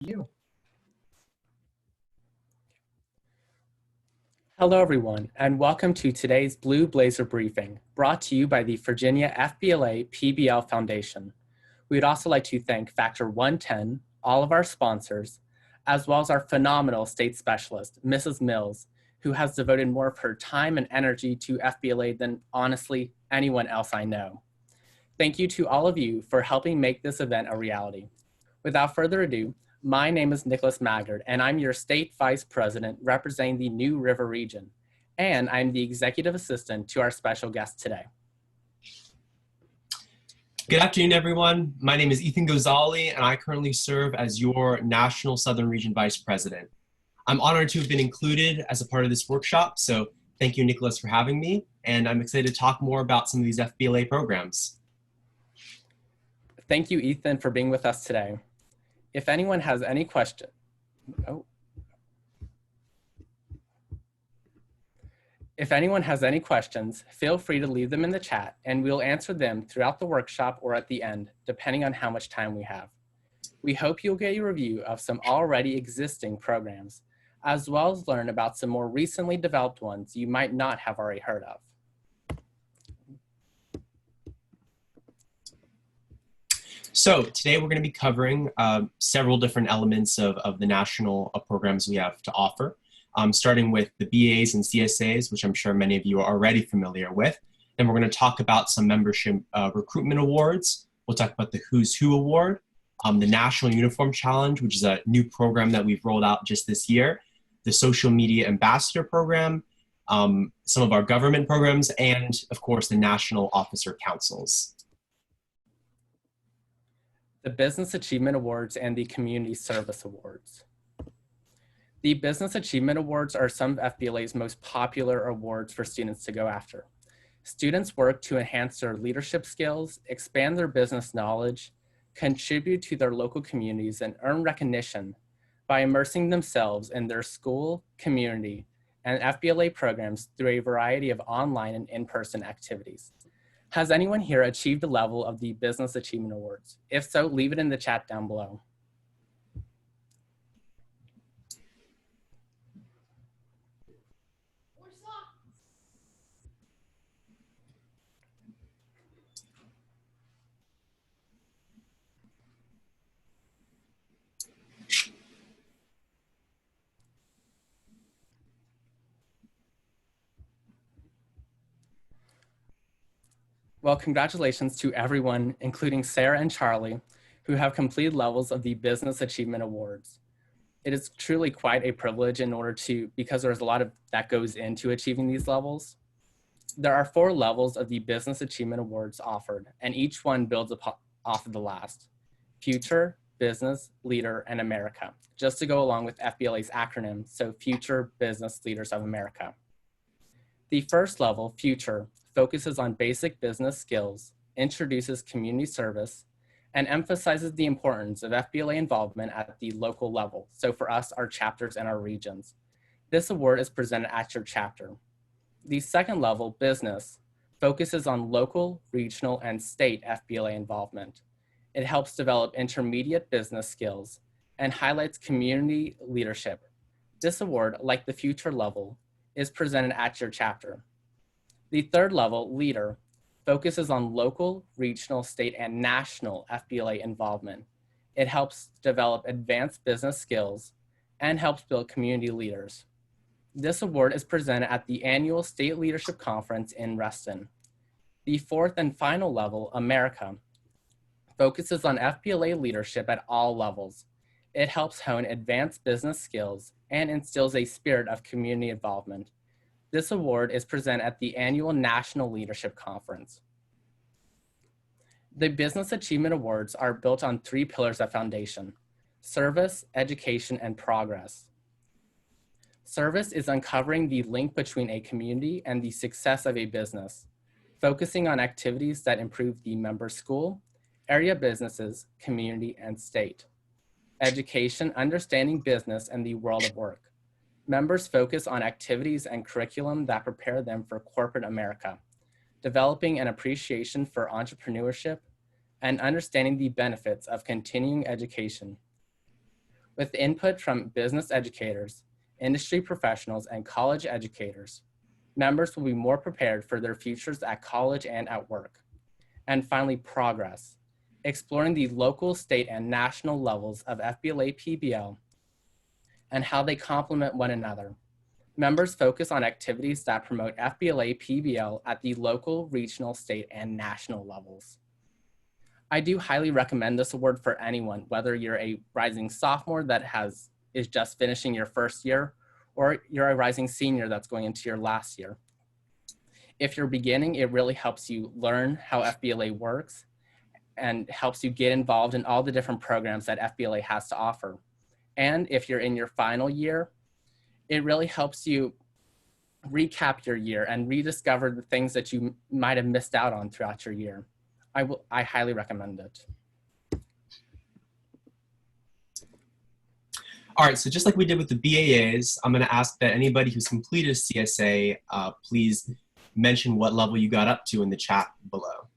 You. Hello, everyone, and welcome to today's Blue Blazer briefing, brought to you by the Virginia FBLA PBL Foundation. We'd also like to thank Factor 110, all of our sponsors, as well as our phenomenal state specialist, Mrs. Mills, who has devoted more of her time and energy to FBLA than, honestly, anyone else I know. Thank you to all of you for helping make this event a reality. Without further ado, my name is Nicholas Maggard, and I'm your State Vice President representing the New River region, and I'm the Executive Assistant to our special guest today. Good afternoon, everyone. My name is Ethan Ghozali, and I currently serve as your National Southern Region Vice President. I'm honored to have been included as a part of this workshop, so thank you, Nicholas, for having me, and I'm excited to talk more about some of these FBLA programs. Thank you, Ethan, for being with us today. If anyone has any questions, feel free to leave them in the chat and we'll answer them throughout the workshop or at the end, depending on how much time we have. We hope you'll get a review of some already existing programs, as well as learn about some more recently developed ones you might not have already heard of. So today we're going to be covering several different elements of the national programs we have to offer, starting with the BAAs and CSAs, which I'm sure many of you are already familiar with. Then we're going to talk about some membership recruitment awards. We'll talk about the Who's Who Award, the National Uniform Challenge, which is a new program that we've rolled out just this year, the Social Media Ambassador Program, some of our government programs, and of course the National Officer Councils. The Business Achievement Awards and the Community Service Awards. The Business Achievement Awards are some of FBLA's most popular awards for students to go after. Students work to enhance their leadership skills, expand their business knowledge, contribute to their local communities, and earn recognition by immersing themselves in their school, community, and FBLA programs through a variety of online and in-person activities. Has anyone here achieved a level of the Business Achievement Awards? If so, leave it in the chat down below. Well, congratulations to everyone, including Sarah and Charlie, who have completed levels of the Business Achievement Awards. It is truly quite a privilege because there's a lot of that goes into achieving these levels. There are 4 levels of the Business Achievement Awards offered, and each one builds off of the last: Future, Business, Leader, and America, just to go along with FBLA's acronym, so Future Business Leaders of America. The first level, Future, focuses on basic business skills, introduces community service, and emphasizes the importance of FBLA involvement at the local level. So for us, our chapters and our regions. This award is presented at your chapter. The second level, Business, focuses on local, regional, and state FBLA involvement. It helps develop intermediate business skills and highlights community leadership. This award, like the Future level, is presented at your chapter. The third level, Leader, focuses on local, regional, state, and national FBLA involvement. It helps develop advanced business skills and helps build community leaders. This award is presented at the annual State Leadership Conference in Reston. The fourth and final level, America, focuses on FBLA leadership at all levels. It helps hone advanced business skills and instills a spirit of community involvement. This award is presented at the annual National Leadership Conference. The Business Achievement Awards are built on 3 pillars of foundation: service, education, and progress. Service is uncovering the link between a community and the success of a business, focusing on activities that improve the member school, area businesses, community, and state. Education, understanding business and the world of work. Members focus on activities and curriculum that prepare them for corporate America, developing an appreciation for entrepreneurship, and understanding the benefits of continuing education. With input from business educators, industry professionals, and college educators, members will be more prepared for their futures at college and at work. And finally, progress, exploring the local, state, and national levels of FBLA PBL and how they complement one another. Members focus on activities that promote FBLA PBL at the local, regional, state, and national levels. I do highly recommend this award for anyone, whether you're a rising sophomore that is just finishing your first year, or you're a rising senior that's going into your last year. If you're beginning, it really helps you learn how FBLA works and helps you get involved in all the different programs that FBLA has to offer. And if you're in your final year, it really helps you recap your year and rediscover the things that you might have missed out on throughout your year. I highly recommend it. All right, so just like we did with the BAAs, I'm going to ask that anybody who's completed a CSA, please mention what level you got up to in the chat below.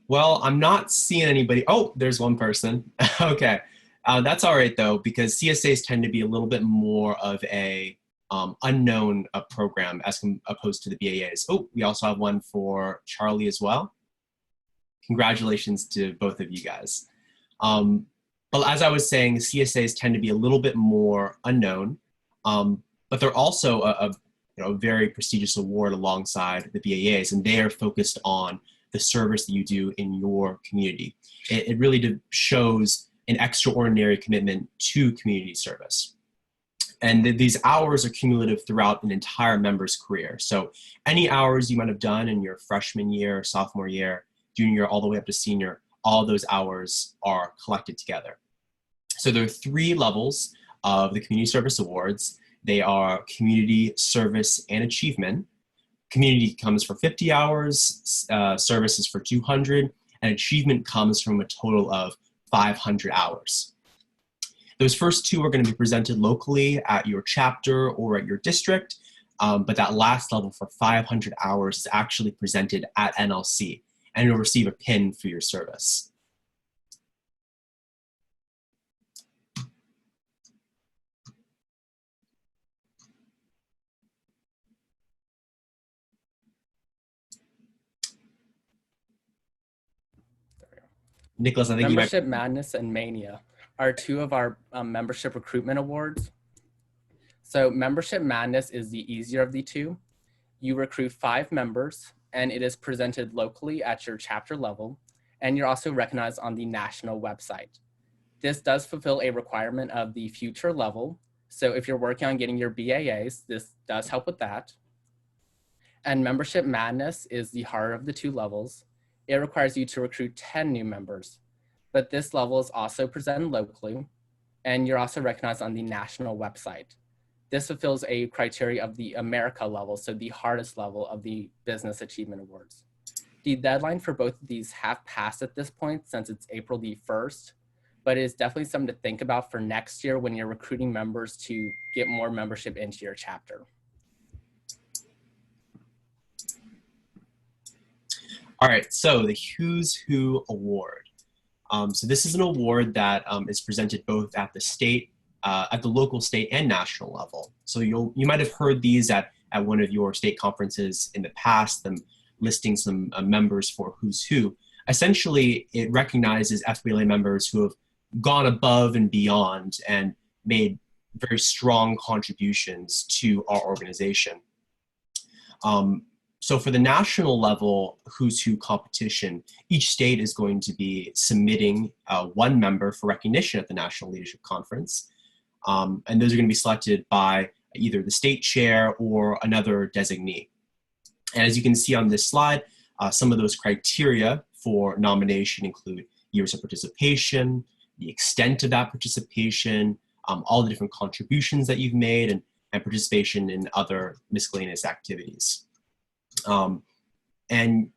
Well, I'm not seeing anybody. Oh, there's one person. Okay. That's all right, though, because CSAs tend to be a little bit more of a unknown program as opposed to the BAAs. Oh, we also have one for Charlie as well. Congratulations to both of you guys. But as I was saying, CSAs tend to be a little bit more unknown, but they're also a very prestigious award alongside the BAAs, and they are focused on the service that you do in your community. It really shows an extraordinary commitment to community service. And these hours are cumulative throughout an entire member's career. So any hours you might have done in your freshman year, sophomore year, junior, all the way up to senior, all those hours are collected together. So there are 3 levels of the Community Service Awards. They are Community Service and Achievement. Community comes for 50 hours, service is for 200, and achievement comes from a total of 500 hours. Those first 2 are going to be presented locally at your chapter or at your district, but that last level for 500 hours is actually presented at NLC, and you'll receive a pin for your service. Nicholas, I think Membership Madness and Mania are 2 of our membership recruitment awards. So Membership Madness is the easier of the 2. You recruit 5 members, and it is presented locally at your chapter level, and you're also recognized on the national website. This does fulfill a requirement of the future level. So if you're working on getting your BAAs, this does help with that. And Membership Madness is the harder of the 2 levels. It requires you to recruit 10 new members, but this level is also presented locally, and you're also recognized on the national website. This fulfills a criteria of the America level, so the hardest level of the Business Achievement Awards. The deadline for both of these have passed at this point since it's April the 1st, but it is definitely something to think about for next year when you're recruiting members to get more membership into your chapter. All right, so the Who's Who Award. So this is an award that is presented both at the local, state, and national level. So you might have heard these at one of your state conferences in the past, them listing some members for Who's Who. Essentially, it recognizes FBLA members who have gone above and beyond and made very strong contributions to our organization. So for the national level Who's Who competition, each state is going to be submitting 1 member for recognition at the National Leadership Conference. And those are going to be selected by either the state chair or another designee. And as you can see on this slide, some of those criteria for nomination include years of participation, the extent of that participation, all the different contributions that you've made, and participation in other miscellaneous activities. And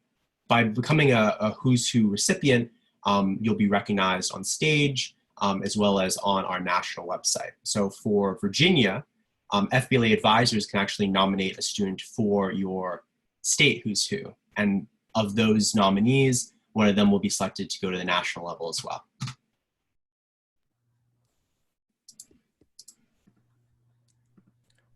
by becoming a Who's Who recipient, you'll be recognized on stage, as well as on our national website. So for Virginia, FBLA advisors can actually nominate a student for your state who's who. And of those nominees, one of them will be selected to go to the national level as well.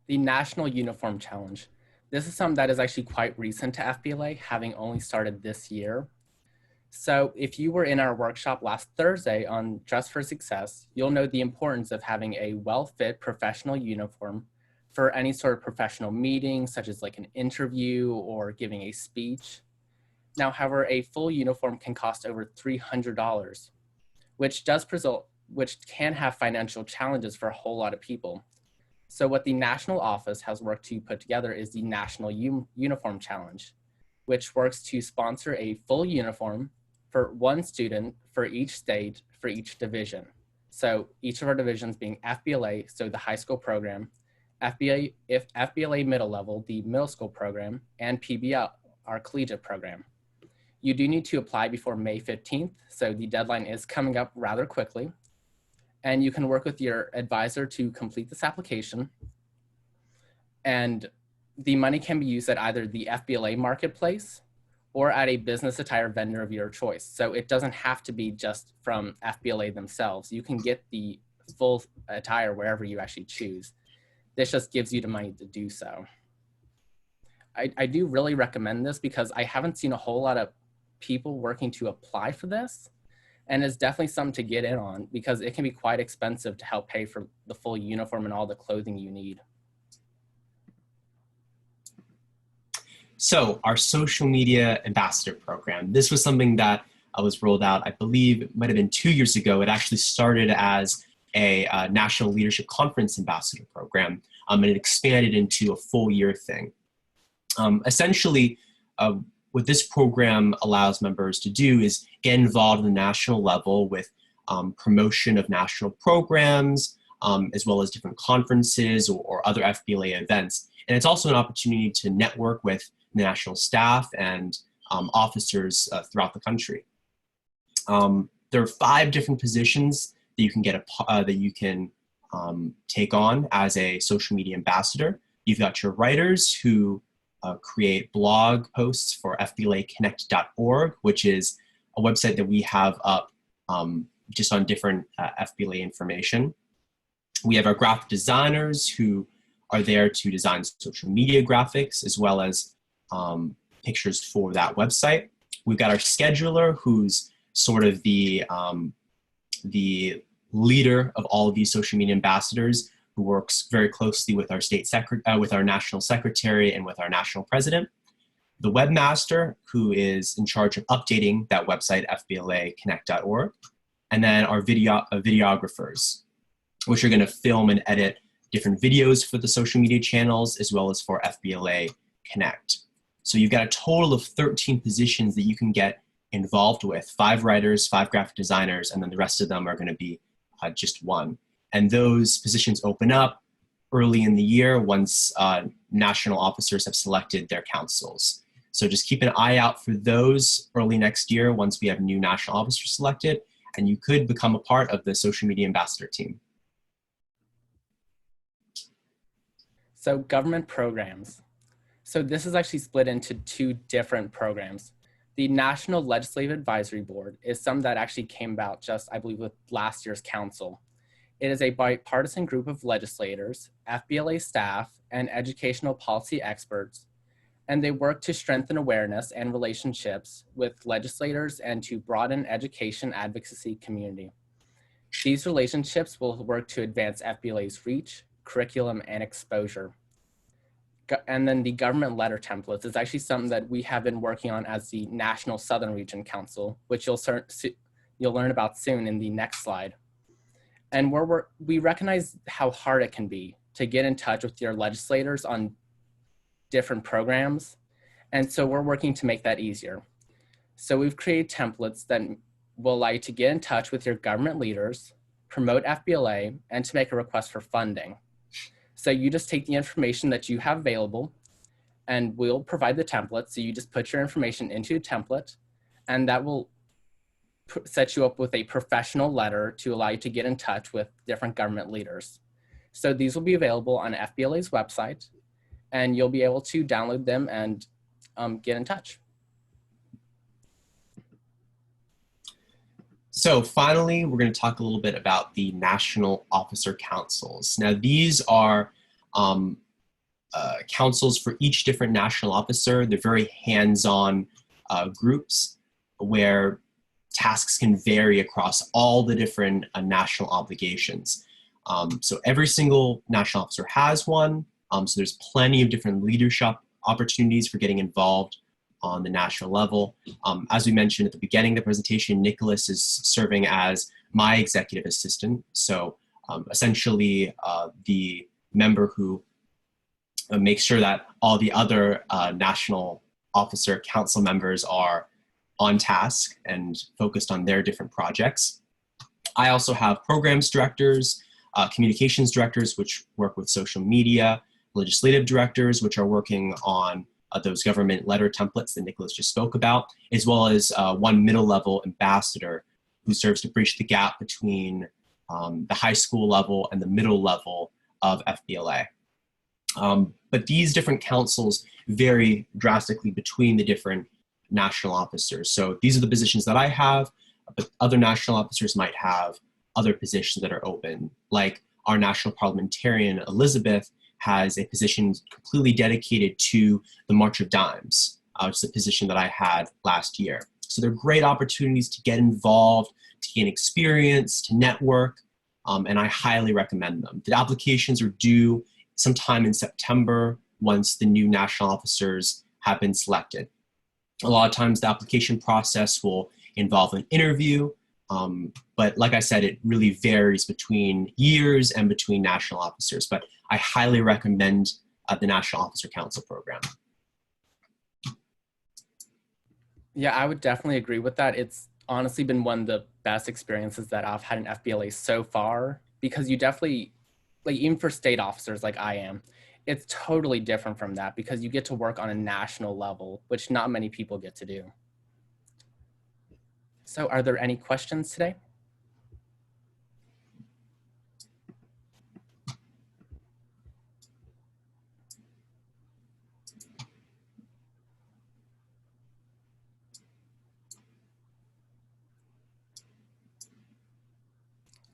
The National Uniform Challenge. This is something that is actually quite recent to FBLA, having only started this year. So if you were in our workshop last Thursday on Dress for Success, you'll know the importance of having a well-fit professional uniform for any sort of professional meeting, such as like an interview or giving a speech. Now, however, a full uniform can cost over $300, which can have financial challenges for a whole lot of people. So what the national office has worked to put together is the National Uniform Challenge, which works to sponsor a full uniform for one student for each state, for each division. So each of our divisions being FBLA, so the high school program, FBLA middle level, the middle school program, and PBL, our collegiate program. You do need to apply before May 15th, so the deadline is coming up rather quickly. And you can work with your advisor to complete this application. And the money can be used at either the FBLA marketplace or at a business attire vendor of your choice. So it doesn't have to be just from FBLA themselves. You can get the full attire wherever you actually choose. This just gives you the money to do so. I do really recommend this because I haven't seen a whole lot of people working to apply for this. And it's definitely something to get in on because it can be quite expensive to help pay for the full uniform and all the clothing you need. So our social media ambassador program, this was something that was rolled out, I believe it might've been 2 years ago. It actually started as a National Leadership Conference ambassador program, and it expanded into a full year thing. Essentially, what this program allows members to do is get involved at the national level with promotion of national programs, as well as different conferences or other FBLA events. And it's also an opportunity to network with the national staff and officers throughout the country. There are 5 different positions that you can take on as a social media ambassador. You've got your writers who create blog posts for FBLAconnect.org, which is a website that we have up just on different FBLA information. We have our graphic designers who are there to design social media graphics as well as pictures for that website. We've got our scheduler who's sort of the leader of all of these social media ambassadors, who works very closely with our with our national secretary and with our national president. The webmaster, who is in charge of updating that website, FBLAconnect.org. And then our videographers, which are going to film and edit different videos for the social media channels, as well as for FBLA Connect. So you've got a total of 13 positions that you can get involved with, 5 writers, 5 graphic designers, and then the rest of them are going to be just one. And those positions open up early in the year once national officers have selected their councils. So just keep an eye out for those early next year once we have new national officers selected, and you could become a part of the social media ambassador team. So government programs. So this is actually split into 2 different programs. The National Legislative Advisory Board is some that actually came about just, I believe, with last year's council. It is a bipartisan group of legislators, FBLA staff, and educational policy experts, and they work to strengthen awareness and relationships with legislators and to broaden education advocacy community. These relationships will work to advance FBLA's reach, curriculum, and exposure. And then the government letter templates is actually something that we have been working on as the National Southern Region Council, which you'll learn about soon in the next slide. And we recognize how hard it can be to get in touch with your legislators on different programs. And so we're working to make that easier. So we've created templates that will allow you to get in touch with your government leaders, promote FBLA, and to make a request for funding. So you just take the information that you have available and we'll provide the template. So you just put your information into a template and that will set you up with a professional letter to allow you to get in touch with different government leaders. So these will be available on FBLA's website, and you'll be able to download them and get in touch. So finally, we're going to talk a little bit about the National Officer Councils. Now, these are councils for each different national officer. They're very hands-on groups where tasks can vary across all the different national obligations. So every single national officer has one. So there's plenty of different leadership opportunities for getting involved on the national level. As we mentioned at the beginning of the presentation, Nicholas is serving as my executive assistant. So essentially the member who makes sure that all the other national officer council members are on task and focused on their different projects. I also have programs directors, communications directors, which work with social media, legislative directors, which are working on those government letter templates that Nicholas just spoke about, as well as one middle-level ambassador who serves to bridge the gap between the high school level and the middle level of FBLA. But these different councils vary drastically between the different national officers. So these are the positions that I have, but other national officers might have other positions that are open. Like our national parliamentarian, Elizabeth, has a position completely dedicated to the March of Dimes, which is a position that I had last year. So they're great opportunities to get involved, to gain experience, to network, and I highly recommend them. The applications are due sometime in September once the new national officers have been selected. A lot of times the application process will involve an interview, but like I said, it really varies between years and between national officers, but I highly recommend the National Officer Council program. Yeah, I would definitely agree with that. It's honestly been one of the best experiences that I've had in FBLA so far, because you definitely, like even for state officers like I am, it's totally different from that because you get to work on a national level, which not many people get to do. So are there any questions today?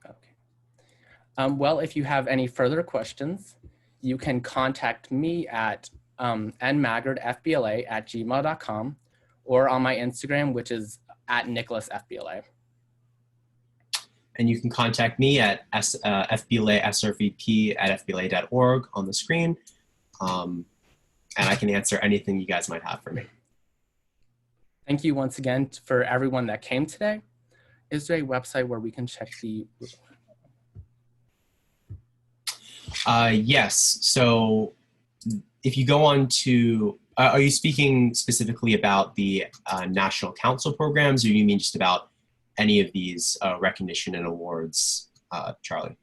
Okay. Well, if you have any further questions, you can contact me at nmaggardfbla@gmail.com or on my Instagram, which is at NicholasFBLA. And you can contact me at FBLA@fbla.org on the screen, and I can answer anything you guys might have for me. Thank you once again for everyone that came today. Is there a website where we can check the... Yes, so if you go on to, are you speaking specifically about the National Council programs, or do you mean just about any of these recognition and awards, Charlie?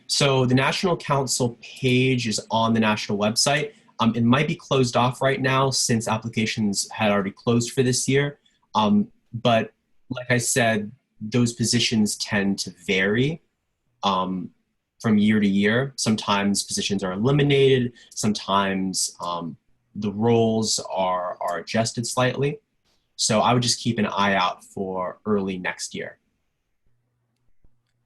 So the National Council page is on the national website. It might be closed off right now since applications had already closed for this year. But like I said, those positions tend to vary from year to year. Sometimes positions are eliminated. Sometimes the roles are adjusted slightly. So I would just keep an eye out for early next year.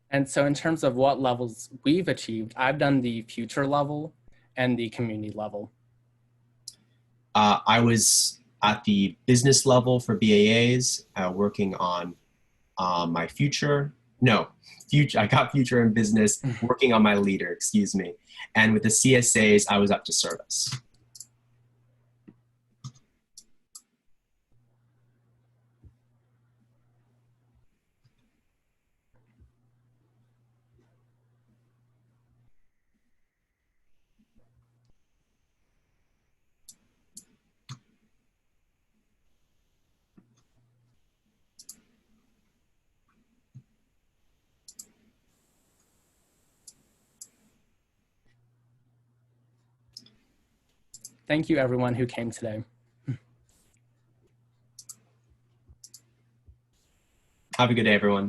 And so in terms of what levels we've achieved, I've done the future level and the community level. I was at the business level for BAAs, working on my future. I got future in business, working on my leader, excuse me. And with the CSAs, I was up to service. Thank you everyone who came today. Have a good day, everyone.